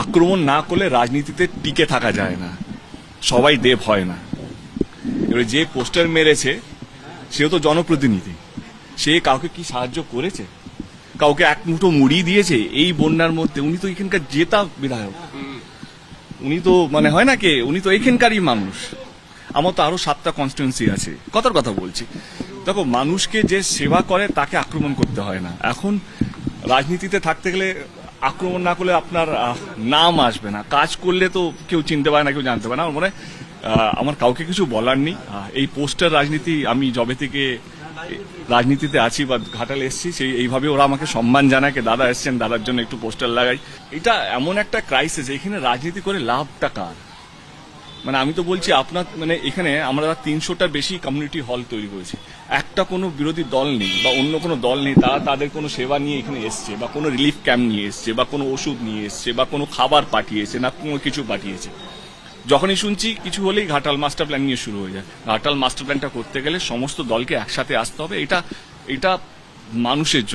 আক্রমণ না করলে রাজনীতিতে টিকে থাকা যায় না, সবাই দেব হয় না। এবারে যে পোস্টার মেরেছে সেও তো জনপ্রতিনিধি, সে কাউকে কি সাহায্য করেছে? কাউকে এক মুঠো মুড়ি দিয়েছে এই বন্যার মধ্যে? উনি তো এখানকার জেতা বিধায়ক, উনি তো মানে হয় না কে, উনি তো এখানকারই মানুষ। আমার তো আরো 7টা কনস্টিটুয়েন্সি আছে, কথার কথা বলছি। দেখো, মানুষকে যে সেবা করে তাকে আক্রমণ করতে হয় না। এখন রাজনীতিতে থাকতে গেলে আক্রমণ না করলে আপনার নাম আসবে না, কাজ করলে তো কেউ চিনতে পারে না, কেউ জানতে পারে না। আমার মনে হয় আমার কাউকে কিছু বলার নেই। এই পোস্টার রাজনীতি, আমি যবে থেকে রাজনীতিতে আছি বা ঘাটালে এসেছি, সেই এইভাবে ওরা আমাকে সম্মান জানায়, দাদা এসছেন, দাদার জন্য একটু পোস্টার লাগাই। এটা এমন একটা ক্রাইসিস, এখানে রাজনীতি করে লাভটা কার? মানে আমি তো বলছি আপনার, মানে এখানে আমরা 300টার বেশি কমিউনিটি হল তৈরি করেছি, একটা কোনো বিরোধী দল নেই বা অন্য কোনো দল নেই তারা তাদের কোনো সেবা নিয়ে এখানে এসছে, বা কোনো রিলিফ ক্যাম্প নিয়ে এসছে, বা কোনো ওষুধ নিয়ে এসছে, বা কোনো খাবার পাঠিয়েছে, না কোনো কিছু পাঠিয়েছে। যখনই শুনছি কিছু হলেই ঘাটাল মাস্টার প্ল্যান নিয়ে শুরু হয়ে যায়। ঘাটাল মাস্টার প্ল্যানটা করতে গেলে সমস্ত দলকে একসাথে আসতে হবে, এটা মানুষের জন্য।